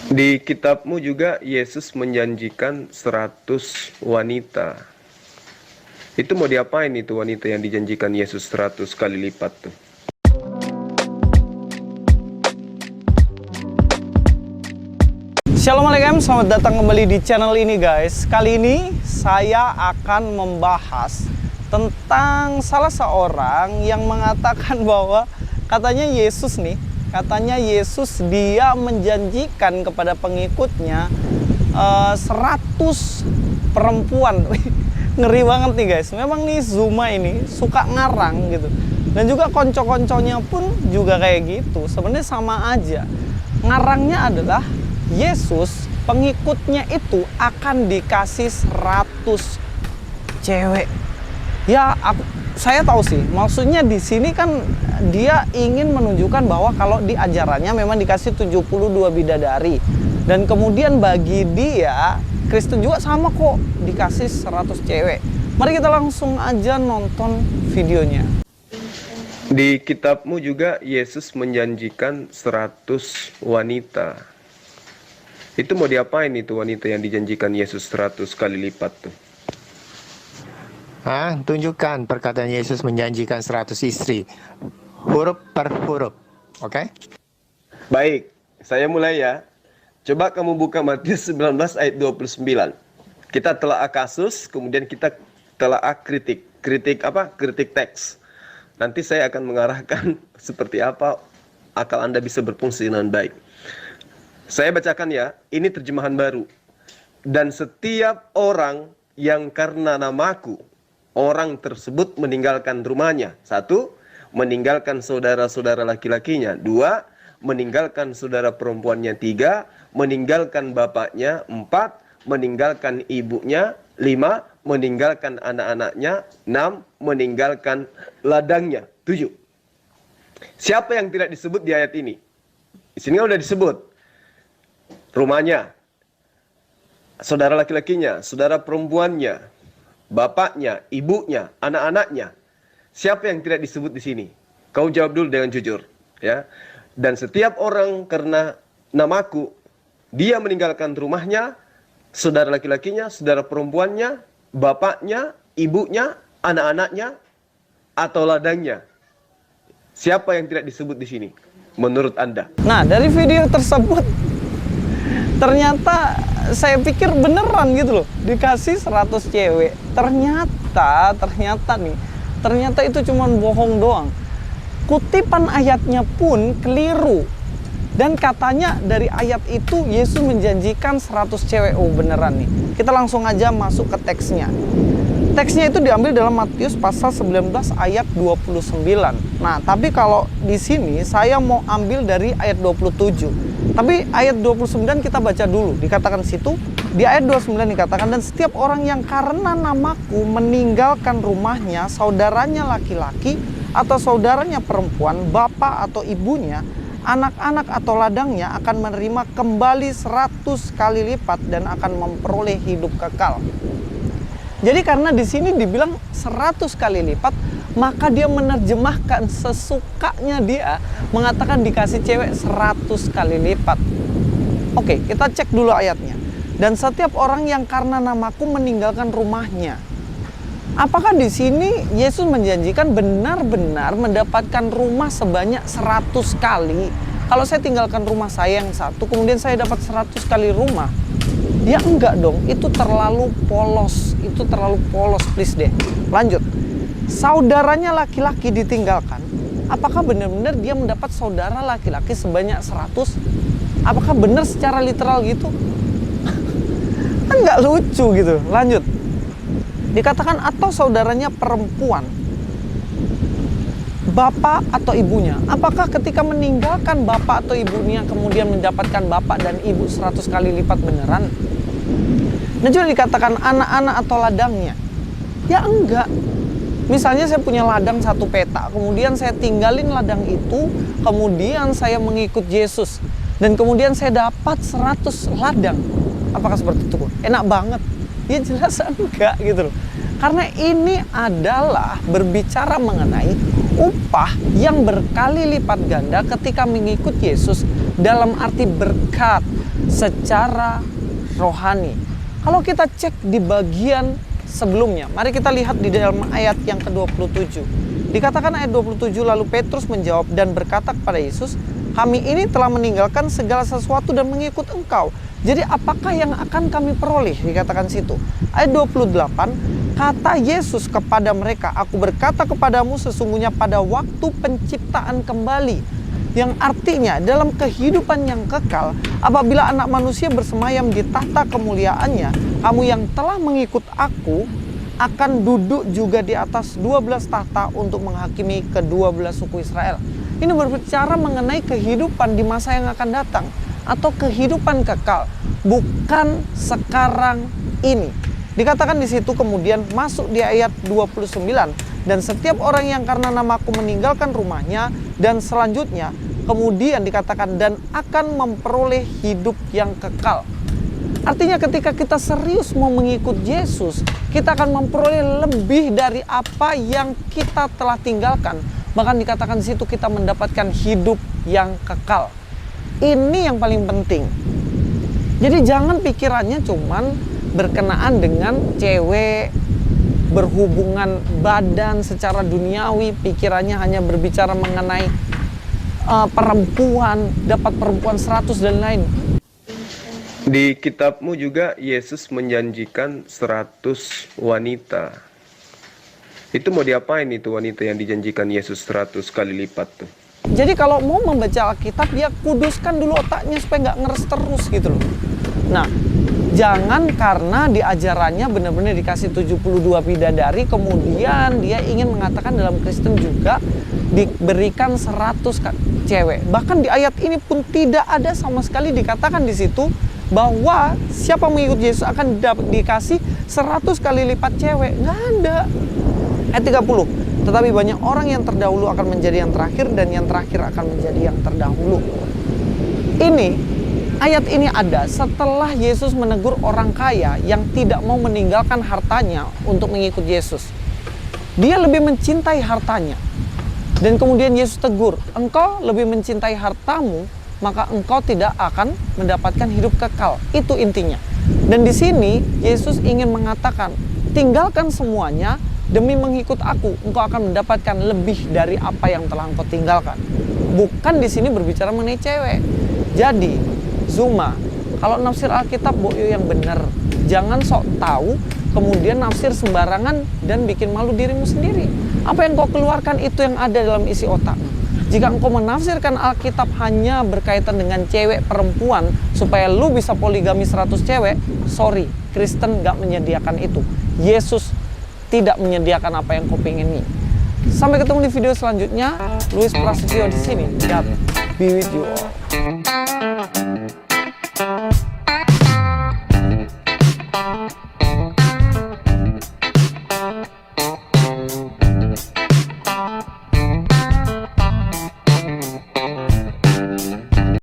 Di kitabmu juga Yesus menjanjikan 100 wanita. Itu mau diapain itu wanita yang dijanjikan Yesus 100 kali lipat tuh? Shalom alaikum, selamat datang kembali di channel ini guys. Kali ini saya akan membahas tentang salah seorang yang mengatakan bahwa katanya Yesus dia menjanjikan kepada pengikutnya 100 perempuan. Ngeri banget nih guys. Memang nih Zuma ini suka ngarang gitu. Dan juga konco-konconya pun juga kayak gitu. Sebenarnya sama aja. Ngarangnya adalah Yesus pengikutnya itu akan dikasih 100 cewek. Ya, saya tahu sih. Maksudnya di sini kan dia ingin menunjukkan bahwa kalau di ajarannya memang dikasih 72 bidadari. Dan kemudian bagi dia, Kristen juga sama kok, dikasih 100 cewek. Mari kita langsung aja nonton videonya. Di kitabmu juga Yesus menjanjikan 100 wanita. Itu mau diapain itu wanita yang dijanjikan Yesus 100 kali lipat tuh? Tunjukkan perkataan Yesus menjanjikan 100 istri. Huruf per huruf. Oke? Baik, saya mulai ya. Coba kamu buka Matius 19 ayat 29. Kita telaah kasus, kemudian kita telaah kritik. Kritik apa? Kritik teks. Nanti saya akan mengarahkan seperti apa akal Anda bisa berfungsi dengan baik. Saya bacakan ya, ini terjemahan baru. Dan setiap orang yang karena namaku, orang tersebut meninggalkan rumahnya. 1, meninggalkan saudara-saudara laki-lakinya. 2, meninggalkan saudara perempuannya. 3, meninggalkan bapaknya. 4, meninggalkan ibunya. 5, meninggalkan anak-anaknya. 6, meninggalkan ladangnya. 7. Siapa yang tidak disebut di ayat ini? Di sini sudah disebut. Rumahnya, saudara laki-lakinya, saudara perempuannya, bapaknya, ibunya, anak-anaknya. Siapa yang tidak disebut di sini? Kau jawab dulu dengan jujur, ya. Dan setiap orang karena namaku, dia meninggalkan rumahnya, saudara laki-lakinya, saudara perempuannya, bapaknya, ibunya, anak-anaknya, atau ladangnya. Siapa yang tidak disebut di sini menurut Anda? Nah, dari video tersebut ternyata saya pikir beneran gitu loh, dikasih 100 cewek. Ternyata itu cuma bohong doang. Kutipan ayatnya pun keliru. Dan katanya dari ayat itu Yesus menjanjikan 100 cewek. Oh beneran nih. Kita langsung aja masuk ke teksnya. Teksnya itu diambil dalam Matius pasal 19 ayat 29. Nah, tapi kalau di sini saya mau ambil dari ayat 27. Tapi ayat 29 kita baca dulu. Dikatakan situ, di ayat 29 dikatakan, dan setiap orang yang karena namaku meninggalkan rumahnya, saudaranya laki-laki atau saudaranya perempuan, bapak atau ibunya, anak-anak atau ladangnya akan menerima kembali 100 kali lipat dan akan memperoleh hidup kekal. Jadi karena di sini dibilang 100 kali lipat, maka dia menerjemahkan sesukanya dia, mengatakan dikasih cewek 100 kali lipat. Oke, kita cek dulu ayatnya. Dan setiap orang yang karena namaku meninggalkan rumahnya. Apakah di sini Yesus menjanjikan benar-benar mendapatkan rumah sebanyak 100 kali? Kalau saya tinggalkan rumah saya yang satu, kemudian saya dapat 100 kali rumah. Ya enggak dong, itu terlalu polos. Itu terlalu polos, please deh. Lanjut. Saudaranya laki-laki ditinggalkan. Apakah benar-benar dia mendapat saudara laki-laki sebanyak 100? Apakah benar secara literal gitu? Kan nggak lucu gitu. Lanjut. Dikatakan atau saudaranya perempuan, bapak atau ibunya. Apakah ketika meninggalkan bapak atau ibunya kemudian mendapatkan bapak dan ibu 100 kali lipat beneran? Dan juga dikatakan anak-anak atau ladangnya. Ya enggak. Misalnya saya punya ladang 1 peta, kemudian saya tinggalin ladang itu, kemudian saya mengikut Yesus, dan kemudian saya dapat 100 ladang. Apakah seperti itu? Enak banget. Ya jelas enggak gitu loh. Karena ini adalah berbicara mengenai upah yang berkali lipat ganda ketika mengikut Yesus, dalam arti berkat, secara rohani. Kalau kita cek di bagian sebelumnya, mari kita lihat di dalam ayat yang ke-27. Dikatakan ayat 27, lalu Petrus menjawab dan berkata kepada Yesus, kami ini telah meninggalkan segala sesuatu dan mengikut Engkau. Jadi apakah yang akan kami peroleh? Dikatakan situ. Ayat 28, kata Yesus kepada mereka, aku berkata kepadamu sesungguhnya pada waktu penciptaan kembali. Yang artinya dalam kehidupan yang kekal, apabila anak manusia bersemayam di tahta kemuliaannya, kamu yang telah mengikut aku akan duduk juga di atas 12 tahta untuk menghakimi ke-12 suku Israel. Ini berbicara mengenai kehidupan di masa yang akan datang atau kehidupan kekal, bukan sekarang ini. Dikatakan di situ kemudian masuk di ayat 29, dan setiap orang yang karena namaku meninggalkan rumahnya dan selanjutnya, kemudian dikatakan dan akan memperoleh hidup yang kekal. Artinya ketika kita serius mau mengikut Yesus, kita akan memperoleh lebih dari apa yang kita telah tinggalkan. Bahkan dikatakan di situ kita mendapatkan hidup yang kekal. Ini yang paling penting. Jadi jangan pikirannya cuman berkenaan dengan cewek, berhubungan badan secara duniawi, pikirannya hanya berbicara mengenai perempuan, dapat perempuan 100 dan lain. Di kitabmu juga Yesus menjanjikan 100 wanita. Itu mau diapain itu wanita yang dijanjikan Yesus 100 kali lipat tuh? Jadi kalau mau membaca Alkitab, ya kuduskan dulu otaknya supaya nggak ngeres terus gitu loh. Nah, jangan karena di ajarannya benar-benar dikasih 72 bidadari, kemudian dia ingin mengatakan dalam Kristen juga diberikan 100 cewek. Bahkan di ayat ini pun tidak ada sama sekali dikatakan di situ bahwa siapa mengikut Yesus akan dikasih 100 kali lipat cewek. Nggak ada. Ayat 30. Tetapi banyak orang yang terdahulu akan menjadi yang terakhir, dan yang terakhir akan menjadi yang terdahulu. Ayat ini ada setelah Yesus menegur orang kaya yang tidak mau meninggalkan hartanya untuk mengikut Yesus. Dia lebih mencintai hartanya. Dan kemudian Yesus tegur, engkau lebih mencintai hartamu, maka engkau tidak akan mendapatkan hidup kekal. Itu intinya. Dan di sini Yesus ingin mengatakan, tinggalkan semuanya demi mengikut aku, engkau akan mendapatkan lebih dari apa yang telah engkau tinggalkan. Bukan di sini berbicara mengenai cewek. Jadi, Zuma, kalau nafsir Alkitab boyo yang benar. Jangan sok tahu, kemudian nafsir sembarangan dan bikin malu dirimu sendiri. Apa yang kau keluarkan itu yang ada dalam isi otakmu. Jika engkau menafsirkan Alkitab hanya berkaitan dengan cewek perempuan supaya lu bisa poligami 100 cewek, sorry, Kristen gak menyediakan itu. Yesus tidak menyediakan apa yang kau pingini. Sampai ketemu di video selanjutnya. Luis Prasetyo di sini. God be with you all.